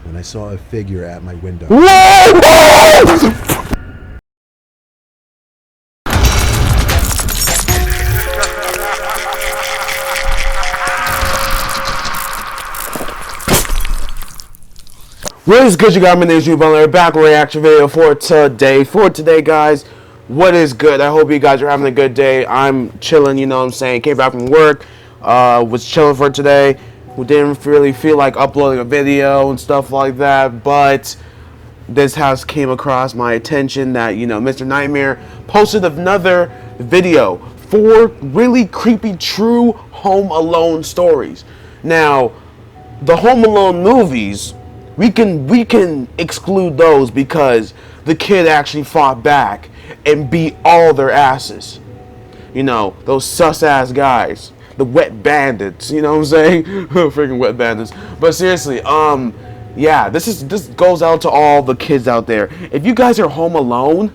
when I saw a figure at my window. What is good, you guys? My name is Butler. Back with a reaction video for today. Guys, what is good? I hope you guys are having a good day. I'm chilling, you know what I'm saying. Came back from work, was chilling for today. We didn't really feel like uploading a video and stuff like that, but this has came across my attention that, you know, Mr. Nightmare posted another video for really creepy true Home Alone stories. Now, the Home Alone movies, we can exclude those because the kid actually fought back and beat all their asses. You know, those sus-ass guys. The wet bandits, you know what I'm saying? Freaking wet bandits. But seriously, yeah, this goes out to all the kids out there. If you guys are home alone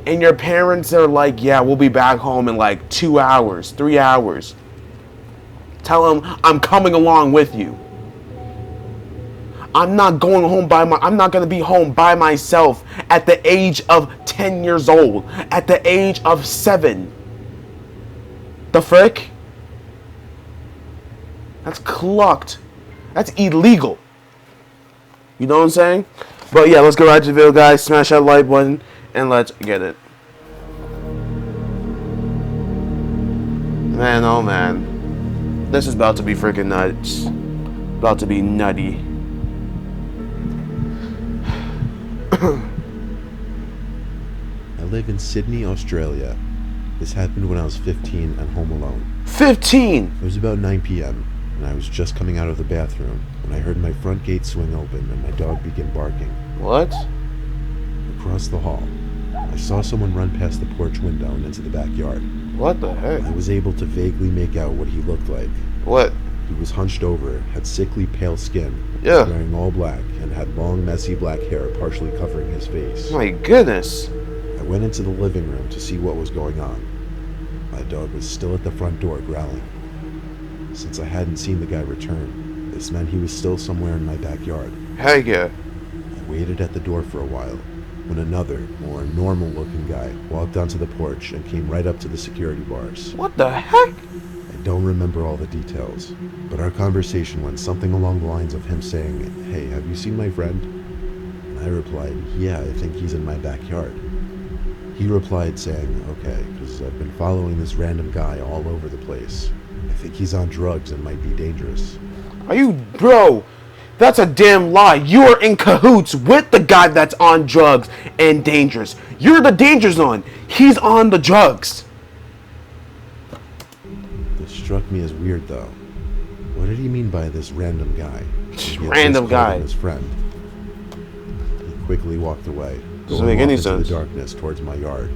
and your parents are like, yeah, we'll be back home in like 2 hours, 3 hours, tell them I'm coming along with you. I'm not going home I'm not going to be home by myself at the age of 10 years old, at the age of 7. The frick? That's clucked. That's illegal. You know what I'm saying? But yeah, let's go right to the video, guys. Smash that like button and let's get it. Man, oh man. This is about to be freaking nuts. About to be nutty. I live in Sydney, Australia. This happened when I was 15 and home alone. 15! It was about 9 p.m. and I was just coming out of the bathroom when I heard my front gate swing open and my dog begin barking. What? Across the hall, I saw someone run past the porch window and into the backyard. What the heck? I was able to vaguely make out what he looked like. What? He was hunched over, had sickly pale skin, Yeah. was wearing all black, and had long, messy black hair partially covering his face. My goodness. I went into the living room to see what was going on. My dog was still at the front door growling. Since I hadn't seen the guy return, this meant he was still somewhere in my backyard. Heck yeah. I waited at the door for a while, when another, more normal-looking guy walked onto the porch and came right up to the security bars. What the heck? I don't remember all the details, but our conversation went something along the lines of him saying, "Hey, have you seen my friend?" And I replied, "Yeah, I think he's in my backyard." He replied saying, "Okay, because I've been following this random guy all over the place. I think he's on drugs and might be dangerous." Are you, bro? That's a damn lie. You are in cahoots with the guy that's on drugs and dangerous. You're the danger zone. He's on the drugs. This struck me as weird, though. What did he mean by this random guy? Random guy. His friend. He quickly walked away. Doesn't make any into sense. The darkness towards my yard.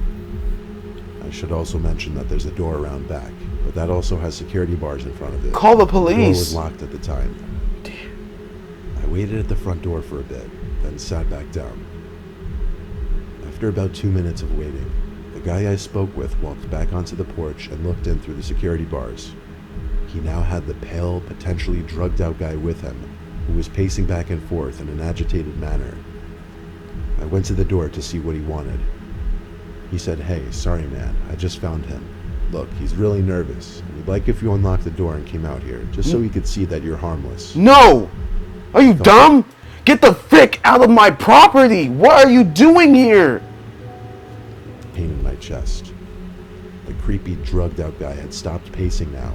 I should also mention that there's a door around back, but that also has security bars in front of it. Call the The door police. was locked at the time. Damn. I waited at the front door for a bit, then sat back down. After about 2 minutes of waiting, the guy I spoke with walked back onto the porch and looked in through the security bars. He now had the pale, potentially drugged-out guy with him, who was pacing back and forth in an agitated manner. I went to the door to see what he wanted. He said, "Hey, sorry man, I just found him. Look, he's really nervous. We'd like if you unlocked the door and came out here, just so he could see that you're harmless." No! Are you dumb? Get the frick out of my property! What are you doing here? Pain in my chest. The creepy, drugged-out guy had stopped pacing now,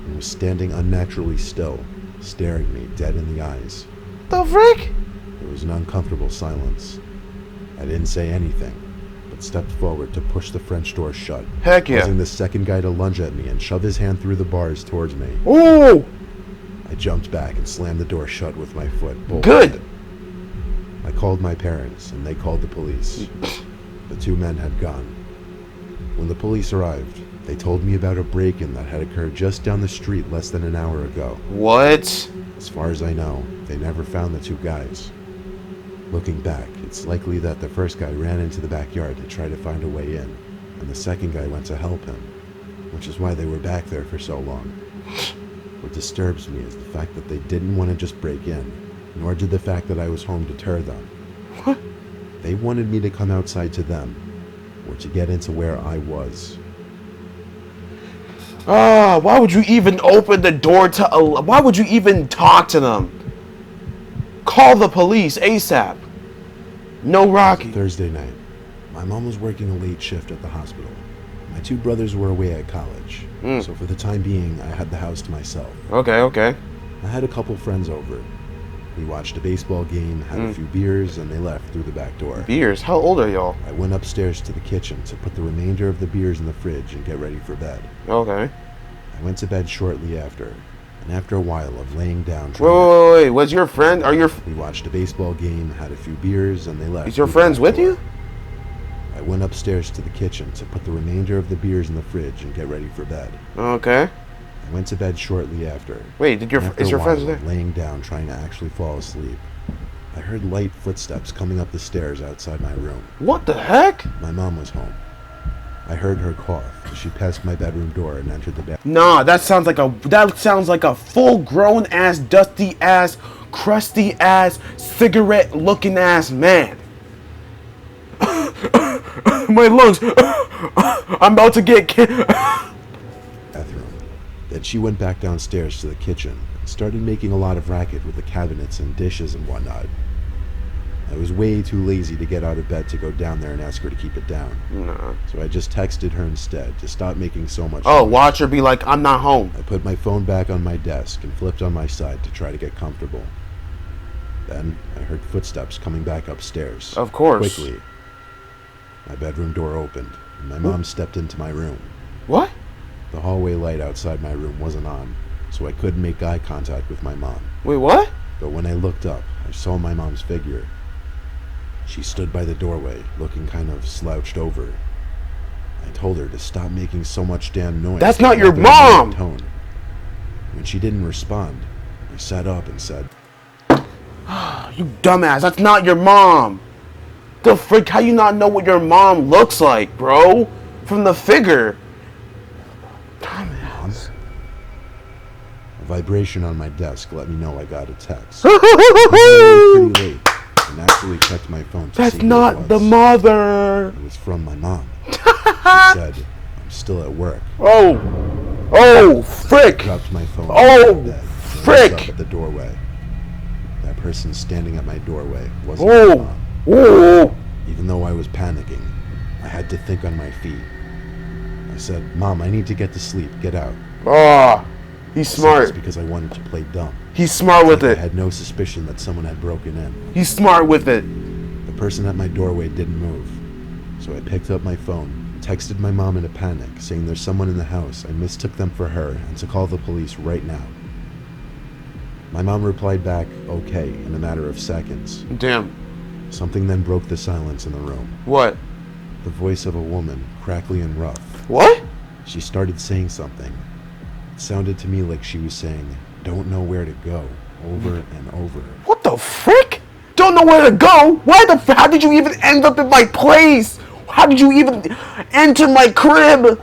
and was standing unnaturally still, staring me dead in the eyes. The frick? There was an uncomfortable silence. I didn't say anything, but stepped forward to push the French door shut, Heck yeah. causing the second guy to lunge at me and shove his hand through the bars towards me. Ooh! I jumped back and slammed the door shut with my foot. Good! I called my parents, and they called the police. The two men had gone. When the police arrived, they told me about a break-in that had occurred just down the street less than an hour ago. What? As far as I know, they never found the two guys. Looking back, it's likely that the first guy ran into the backyard to try to find a way in, and the second guy went to help him, which is why they were back there for so long. What disturbs me is the fact that they didn't want to just break in. nor did the fact that I was home deter them. What? They wanted me to come outside to them, or to get into where I was. Why would you even open the door to... Why would you even talk to them? Call the police ASAP. No Rocky. Thursday night. My mom was working a late shift at the hospital. My two brothers were away at college, so for the time being, I had the house to myself. Okay. I had a couple friends over. We watched a baseball game, had a few beers, and they left through the back door. Beers? How old are y'all? I went upstairs to the kitchen to put the remainder of the beers in the fridge and get ready for bed. Okay. I went to bed shortly after, and after a while of laying down... Wait. Was your friend... We watched a baseball game, had a few beers, and they left. Is your friends with you? I went upstairs to the kitchen to put the remainder of the beers in the fridge and get ready for bed. Okay. I went to bed shortly after. Wait, is your friends there? Laying down, trying to actually fall asleep, I heard light footsteps coming up the stairs outside my room. What the heck? My mom was home. I heard her cough. She passed my bedroom door and entered the bathroom. Nah, that sounds like a full-grown ass, dusty ass, crusty ass, cigarette-looking ass man. My lungs. I'm about to get bathroom. Then she went back downstairs to the kitchen and started making a lot of racket with the cabinets and dishes and whatnot. I was way too lazy to get out of bed to go down there and ask her to keep it down. Nah. So I just texted her instead to stop making so much noise. Watch her be like, I'm not home. I put my phone back on my desk and flipped on my side to try to get comfortable. Then I heard footsteps coming back upstairs. Of course. Quickly. My bedroom door opened, and my mom stepped into my room. What? The hallway light outside my room wasn't on, so I couldn't make eye contact with my mom. Wait, what? But when I looked up, I saw my mom's figure. She stood by the doorway, looking kind of slouched over. I told her to stop making so much damn noise. That's not your mom! Tone. When she didn't respond, I sat up and said, You dumbass, that's not your mom! The frick, how you not know what your mom looks like, bro? From the figure. Dumbass. A vibration on my desk let me know I got a text. It was pretty late, and actually checked my phone to That's see who not it was. the mother. It was from my mom. She said, I'm still at work. Oh, frick. I dropped my phone. Frick. Up at the doorway. That person standing at my doorway wasn't my mom. Even though I was panicking, I had to think on my feet. I said, Mom, I need to get to sleep. Get out. He's smart. It's because I wanted to play dumb. He's smart with it. I had no suspicion that someone had broken in. He's smart with it. The person at my doorway didn't move. So I picked up my phone, texted my mom in a panic, saying there's someone in the house. I mistook them for her and to call the police right now. My mom replied back, okay, in a matter of seconds. Damn. Something then broke the silence in the room. What? The voice of a woman, crackly and rough. What? She started saying something. It sounded to me like she was saying, don't know where to go, over and over. What the frick? Don't know where to go? How did you even end up in my place? How did you even enter my crib?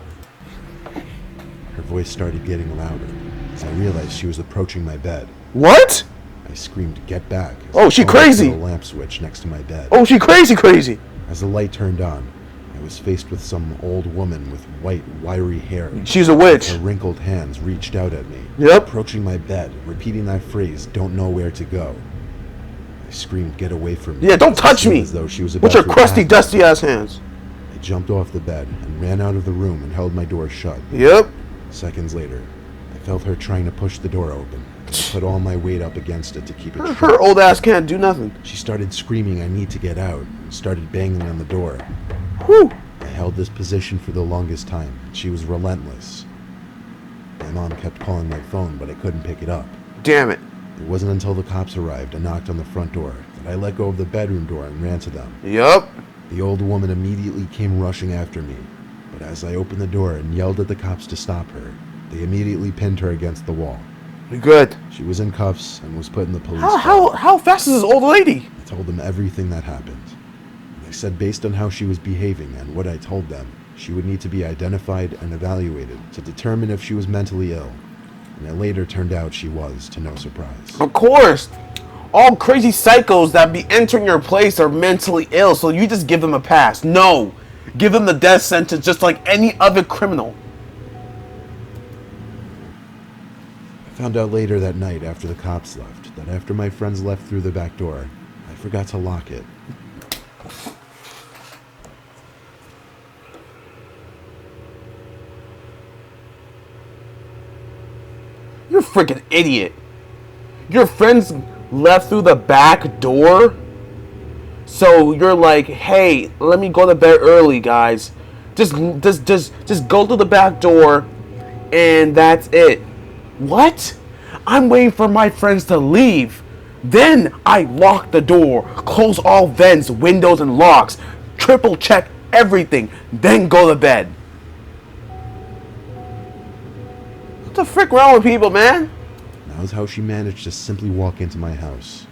Her voice started getting louder as I realized she was approaching my bed. What? I screamed, get back. She crazy. A lamp switch next to my bed. She crazy. As the light turned on, I was faced with some old woman with white, wiry hair. She's a witch. Her wrinkled hands reached out at me. Yep. Approaching my bed, repeating that phrase, don't know where to go. I screamed, get away from me. Yeah, don't touch me. As though she was about with your to crusty, attack me. dusty ass hands. I jumped off the bed and ran out of the room and held my door shut. Yep. Seconds later, I felt her trying to push the door open. I put all my weight up against it to keep it shut. Her old ass can't do nothing. She started screaming, I need to get out, and started banging on the door. Whew. I held this position for the longest time. She was relentless. My mom kept calling my phone, but I couldn't pick it up. Damn it. It wasn't until the cops arrived and knocked on the front door that I let go of the bedroom door and ran to them. Yup. The old woman immediately came rushing after me, but as I opened the door and yelled at the cops to stop her, they immediately pinned her against the wall. Good. She was in cuffs and was put in the police How fast is this old lady? I told them everything that happened. I said based on how she was behaving and what I told them, she would need to be identified and evaluated to determine if she was mentally ill. And it later turned out she was, to no surprise. Of course. all crazy psychos that be entering your place are mentally ill, so you just give them a pass. No, give them the death sentence just like any other criminal. I found out later that night after the cops left that after my friends left through the back door, I forgot to lock it. You're a freaking idiot. Your friends left through the back door? So you're like, hey, let me go to bed early, guys. Just go through the back door and that's it. What? I'm waiting for my friends to leave. Then I lock the door, close all vents, windows, and locks, triple check everything, then go to bed. What the frick wrong with people, man? That was how she managed to simply walk into my house.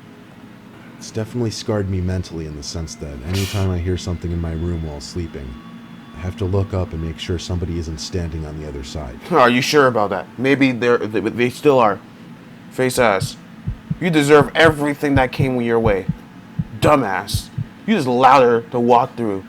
It's definitely scarred me mentally in the sense that anytime I hear something in my room while sleeping, I have to look up and make sure somebody isn't standing on the other side. Are you sure about that? Maybe they still are. Face ass. You deserve everything that came your way. Dumbass. You just allowed her to walk through.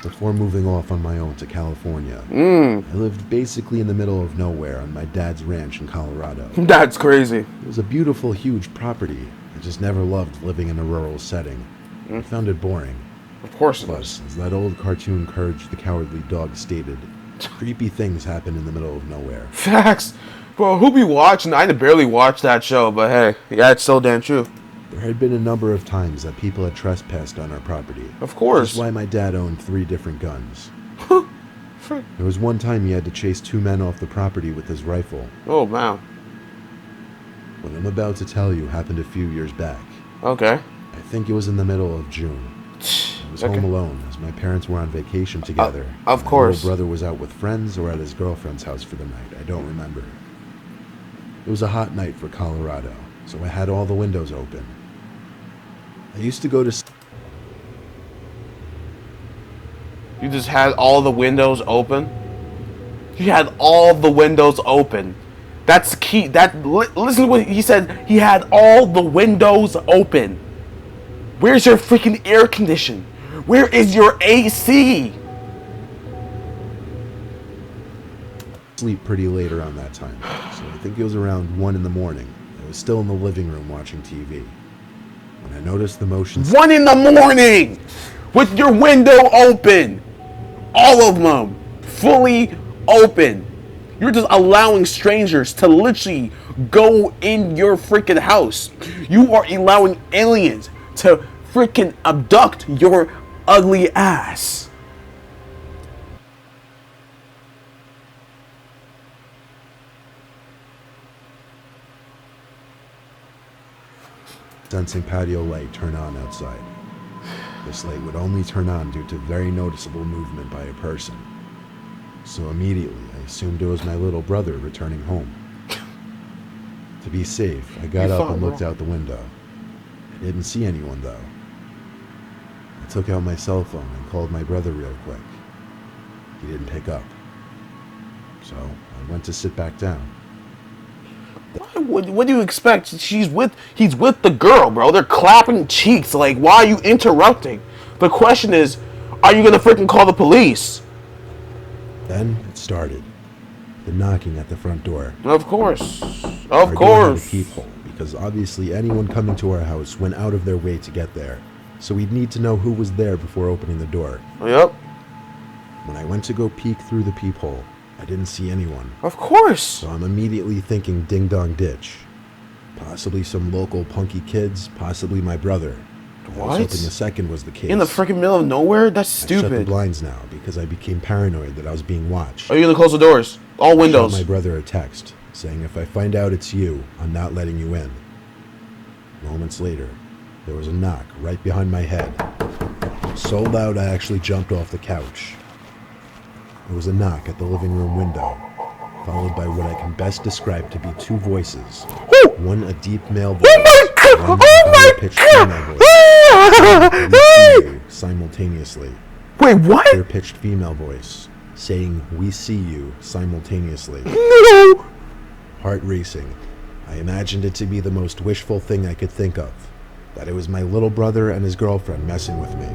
Before moving off on my own to California, I lived basically in the middle of nowhere on my dad's ranch in Colorado. That's crazy. It was a beautiful, huge property. I just never loved living in a rural setting. I found it boring. Of course it Plus, was. as that old cartoon Courage the Cowardly Dog stated, creepy things happen in the middle of nowhere. Facts. Bro, who be watching? I barely watched that show, but hey, yeah, it's so damn true. There had been a number of times that people had trespassed on our property. Of course. That's why my dad owned 3 different guns. Frick. There was one time he had to chase 2 men off the property with his rifle. Oh, wow. What I'm about to tell you happened a few years back. Okay. I think it was in the middle of June. I was home alone as my parents were on vacation together. Of My course. little brother was out with friends or at his girlfriend's house for the night. I don't remember. It was a hot night for Colorado, so I had all the windows open. I used to go to... You just had all the windows open? You had all the windows open. That's key. Listen to what he said. He had all the windows open. Where's your freaking air condition? Where is your AC? Sleep pretty late around that time, so I think it was around 1 in the morning. I was still in the living room watching TV. When I noticed the motion... 1 in the morning! With your window open! All of them! Fully open! You're just allowing strangers to literally go in your freaking house. You are allowing aliens to freaking abduct your ugly ass. Sensing patio light turn on outside. This light would only turn on due to very noticeable movement by a person. So immediately, I assumed it was my little brother returning home. To be safe, I got up and looked out the window. I didn't see anyone though. I took out my cell phone and called my brother real quick. He didn't pick up. So I went to sit back down. What do you expect? He's with the girl, bro. They're clapping cheeks. Like, why are you interrupting? The question is, are you gonna freaking call the police? Then it started. The knocking at the front door. Of course. Of Our door had a course. peephole, because obviously anyone coming to our house went out of their way to get there. So we'd need to know who was there before opening the door. Yep. When I went to go peek through the peephole, I didn't see anyone. Of course. So I'm immediately thinking ding dong ditch. Possibly some local punky kids, possibly my brother. I was What? hoping the second was the case. In the freaking middle of nowhere? That's I shut the stupid. blinds now because I became paranoid that I was being watched. Are you gonna close the doors? All I shot windows. my brother a text saying if I find out it's you, I'm not letting you in. Moments later, there was a knock right behind my head. So loud I actually jumped off the couch. There was a knock at the living room window, followed by what I can best describe to be 2 voices. Woo! One a deep male voice, Oh my god! one Oh a my high-pitched female voice. We see you simultaneously. Wait, what? Clear-pitched female voice saying we see you simultaneously. No! Heart racing. I imagined it to be the most wishful thing I could think of. That it was my little brother and his girlfriend messing with me.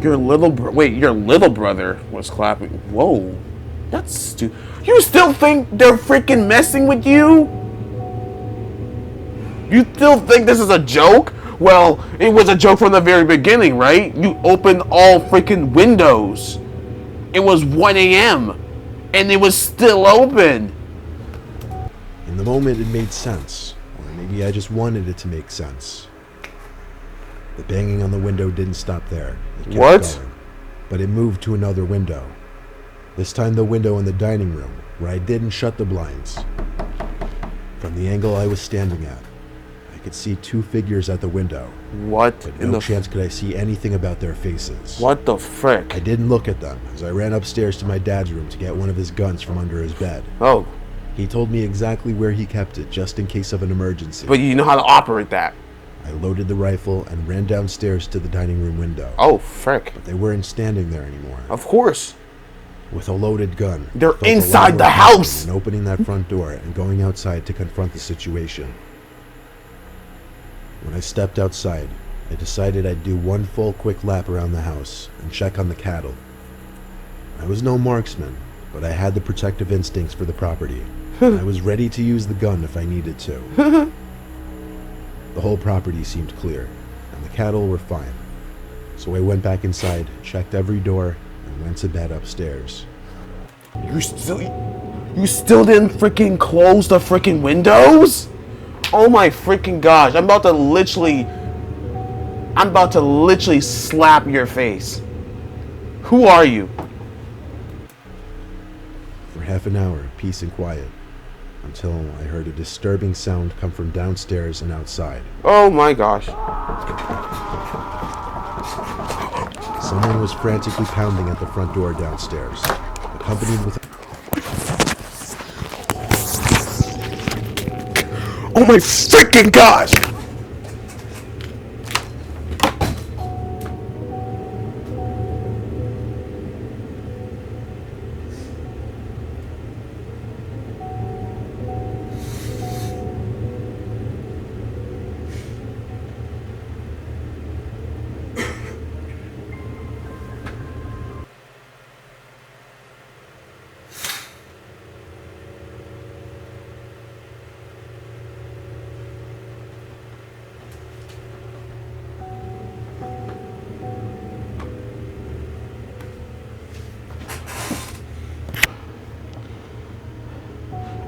Your little brother was clapping. Whoa. That's stupid. You still think they're freaking messing with you? You still think this is a joke? Well, it was a joke from the very beginning, right? You opened all freaking windows. It was 1 a.m. and it was still open. In the moment, it made sense. Or maybe I just wanted it to make sense. The banging on the window didn't stop there. It kept going, but it moved to another window. This time the window in the dining room, where I didn't shut the blinds. From the angle I was standing at, I could see two figures at the window. What? But no chance could I see anything about their faces. What the frick? I didn't look at them, as I ran upstairs to my dad's room to get one of his guns from under his bed. Oh. He told me exactly where he kept it, just in case of an emergency. But you know how to operate that. I loaded the rifle and ran downstairs to the dining room window. Oh, frick. But they weren't standing there anymore. Of course. With a loaded gun. They're inside the house! And opening that front door and going outside to confront the situation. When I stepped outside, I decided I'd do one full quick lap around the house and check on the cattle. I was no marksman, but I had the protective instincts for the property. I was ready to use the gun if I needed to. The whole property seemed clear, and the cattle were fine. So I went back inside, checked every door, and went to bed upstairs. You still didn't freaking close the freaking windows? Oh my freaking gosh, I'm about to literally slap your face. Who are you? For half an hour, peace and quiet, until I heard a disturbing sound come from downstairs and outside. Oh my gosh. Someone was frantically pounding at the front door downstairs, accompanied with... Oh my freaking gosh!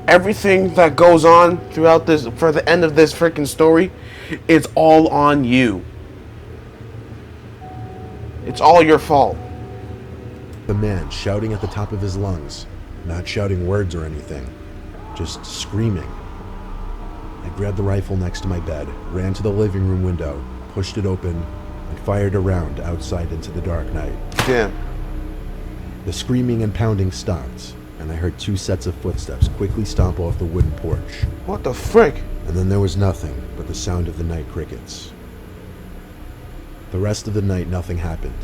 Everything that goes on throughout this, for the end of this freaking story, it's all on you. It's all your fault. The man shouting at the top of his lungs, not shouting words or anything, just screaming. I grabbed the rifle next to my bed, ran to the living room window, pushed it open, and fired a round outside into the dark night. Damn. The screaming and pounding stopped, and I heard two sets of footsteps quickly stomp off the wooden porch. What the frick? And then there was nothing but the sound of the night crickets. The rest of the night, nothing happened.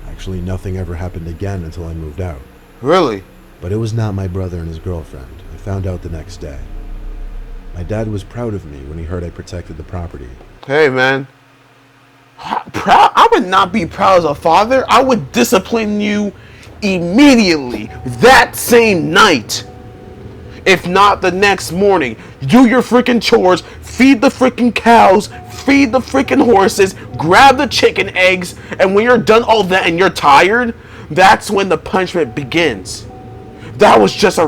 Actually, nothing ever happened again until I moved out. Really? But it was not my brother and his girlfriend. I found out the next day. My dad was proud of me when he heard I protected the property. Hey, man. Proud? I would not be proud as a father. I would discipline you immediately that same night. If not the next morning. Do your freaking chores, feed the freaking cows, feed the freaking horses, grab the chicken eggs, and when you're done all that and you're tired, that's when the punishment begins. That was just a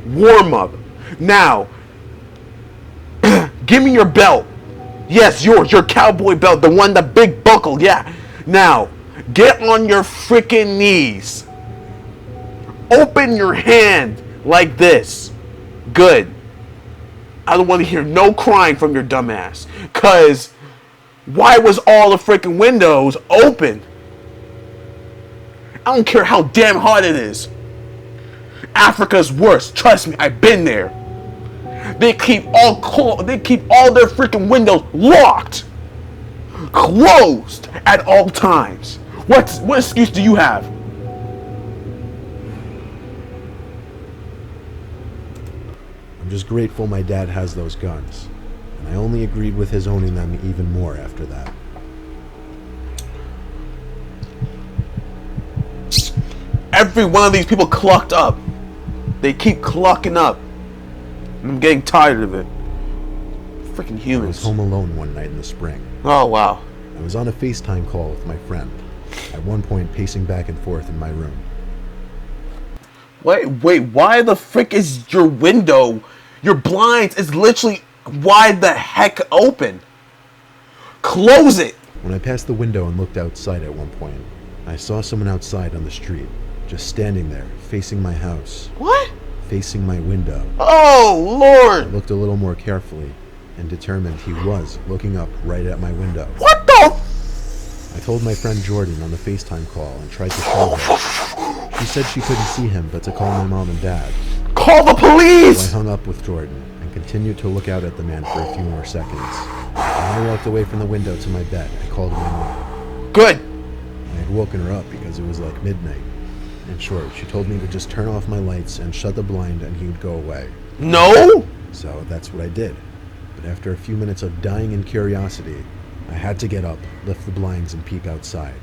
warm up. Now, give me your belt. Yes, yours, your cowboy belt, the one, the big buckle, yeah. Now, get on your freaking knees. Open your hand like this. Good. I don't want to hear no crying from your dumb ass. Cause why was all the freaking windows open? I don't care how damn hot it is. Africa's worse. Trust me, I've been there. They keep all their freaking windows locked, closed at all times. What excuse do you have? I'm just grateful my dad has those guns, and I only agreed with his owning them even more after that. Every one of these people clucked up. They keep clucking up. And I'm getting tired of it. Freaking I humans. was home alone one night in the spring. Oh, wow. I was on a FaceTime call with my friend, at one point pacing back and forth in my room. Wait, why the frick is your window, your blinds is literally wide the heck open? Close it! When I passed the window and looked outside at one point, I saw someone outside on the street, just standing there, facing my house, What? facing my window. Oh, I Lord! looked a little more carefully and determined he was looking up right at my window. What the? I told my friend Jordan on the FaceTime call and tried to show her. She said she couldn't see him, but to call my mom and dad. Call the So I police! hung up with Jordan and continued to look out at the man for a few more seconds. When I walked away from the window to my bed, I called my mom. Good. I had woken her up because it was like midnight. In short, she told me to just turn off my lights and shut the blind and he would go away. No? So that's what I did. But after a few minutes of dying in curiosity, I had to get up, lift the blinds, and peek outside.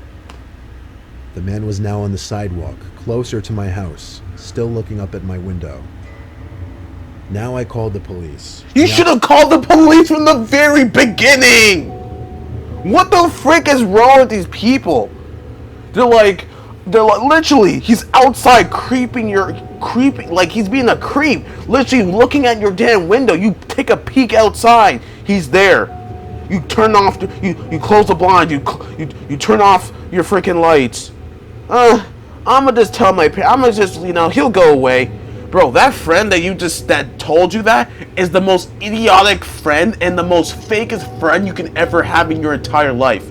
The man was now on the sidewalk, closer to my house, still looking up at my window. Now I called the police. You should have called the police from the very beginning! What the frick is wrong with these people? They're like literally, he's outside creeping, like he's being a creep. Literally looking at your damn window. You take a peek outside, he's there. You turn off, you close the blind, you turn off your freaking lights. I'ma just tell my parents, I'ma just, he'll go away. Bro, that friend that told you that is the most idiotic friend and the most fakest friend you can ever have in your entire life.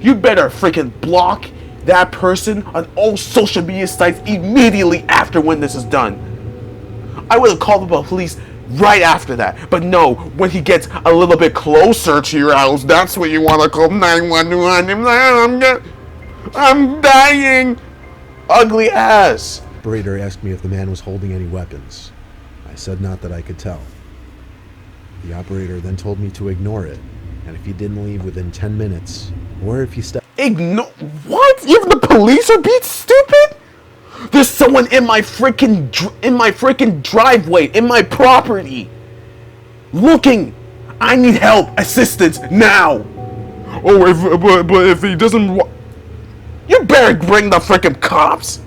You better freaking block that person on all social media sites immediately after when this is done. I would have called the police right after that. But no, when he gets a little bit closer to your house, that's when you want to call 911. I'm dying. Ugly ass. The operator asked me if the man was holding any weapons. I said not that I could tell. The operator then told me to ignore it, and if he didn't leave within 10 minutes, or if he stepped... What? Even the police are being stupid? There's someone in my freaking driveway, in my property, looking. I need help, assistance now. Oh, but if he doesn't, you better bring the freaking cops.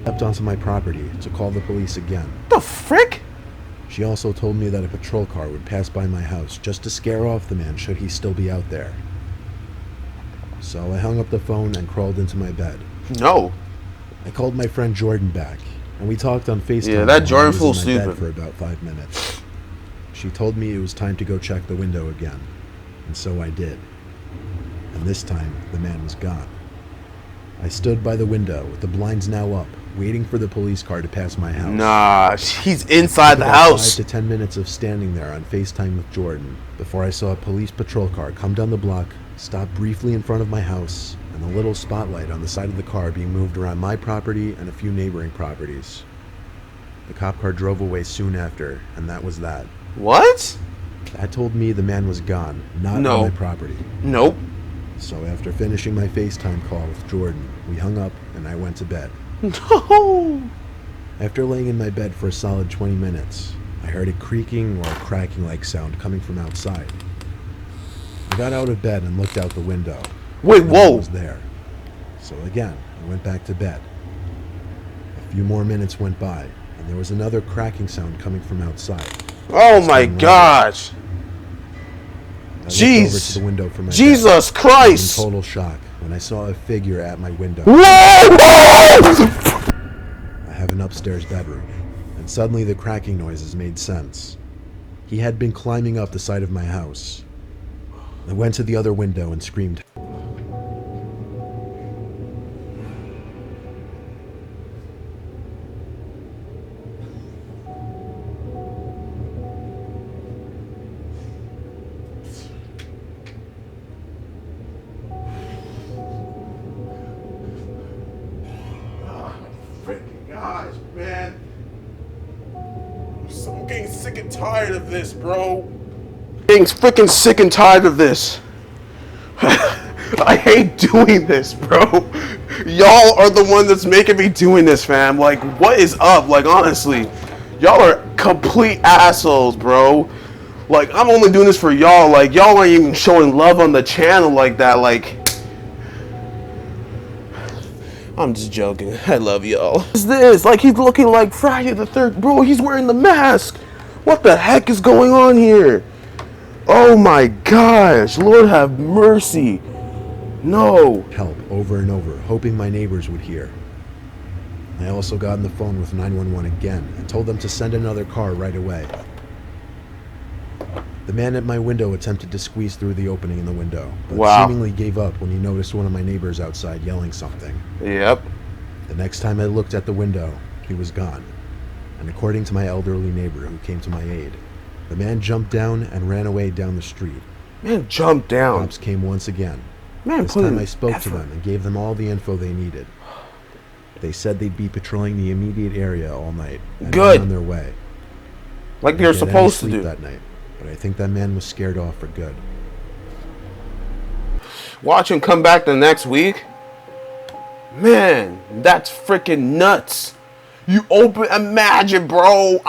stepped onto my property to call the police again. The frick? She also told me that a patrol car would pass by my house just to scare off the man should he still be out there. So I hung up the phone and crawled into my bed. No. I called my friend Jordan back, and we talked on FaceTime. Yeah, that Jordan while I was fool's in my bed stupid. for about 5 minutes. She told me it was time to go check the window again, and so I did. And this time, the man was gone. I stood by the window with the blinds now up, waiting for the police car to pass my house. Nah, he's inside the About house. 5 to 10 minutes of standing there on FaceTime with Jordan before I saw a police patrol car come down the block, stop briefly in front of my house, and a little spotlight on the side of the car being moved around my property and a few neighboring properties. The cop car drove away soon after, and that was that. What? That told me the man was gone, not No. on my property. Nope. So after finishing my FaceTime call with Jordan, we hung up and I went to bed. No. After laying in my bed for a solid 20 minutes, I heard a creaking or a cracking like sound coming from outside. I got out of bed and looked out the window. Wait, No one whoa. was there. So again, I went back to bed. A few more minutes went by, and there was another cracking sound coming from outside. Oh my gosh. I looked over Jeez. to the window for my Jesus bed. I was Christ. in total shock when I saw a figure at my window. Whoa! I have an upstairs bedroom, and suddenly the cracking noises made sense. He had been climbing up the side of my house. I went to the other window and screamed. Freaking gosh, man. I'm getting tired of this, bro. Getting freaking sick and tired of this. I hate doing this, bro. Y'all are the one that's making me doing this, fam. Like, what is up? Like, honestly, y'all are complete assholes, bro. Like, I'm only doing this for y'all. Like, y'all aren't even showing love on the channel like that. Like, I'm just joking. I love y'all. What's this? Like, he's looking like Friday the 3rd. Bro, he's wearing the mask. What the heck is going on here? Oh my gosh. Lord have mercy. No. Help over and over, hoping my neighbors would hear. I also got on the phone with 911 again and told them to send another car right away. The man at my window attempted to squeeze through the opening in the window, but seemingly gave up when he noticed one of my neighbors outside yelling something. Yep. The next time I looked at the window, he was gone. And according to my elderly neighbor who came to my aid, the man jumped down and ran away down the street. Man, jumped down. Cops came once again. Man, this time I spoke to them and gave them all the info they needed. They said they'd be patrolling the immediate area all night and on their way. Like they're supposed to do that night, but I think that man was scared off for good. Watch him come back the next week. Man, that's freaking nuts. You imagine, bro.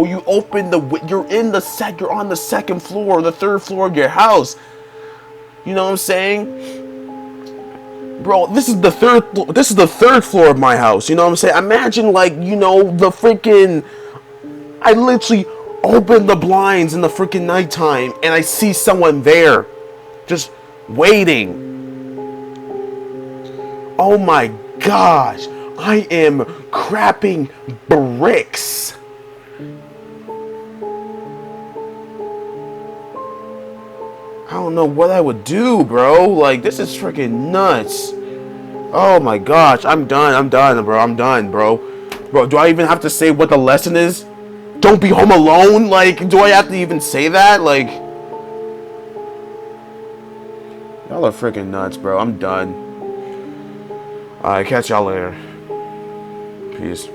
You open you're on the second floor, the third floor of your house. You know what I'm saying? Bro, this is the third floor of my house. You know what I'm saying? Imagine, like, you know, the freaking, I literally open the blinds in the freaking nighttime and I see someone there just waiting. Oh my gosh, I am crapping bricks. I don't know what I would do, bro. Like, this is freaking nuts. Oh my gosh, I'm done, bro. Bro, do I even have to say what the lesson is? Don't be home alone? Like, do I have to even say that? Like, y'all are freaking nuts, bro. I'm done. Alright, catch y'all later. Peace.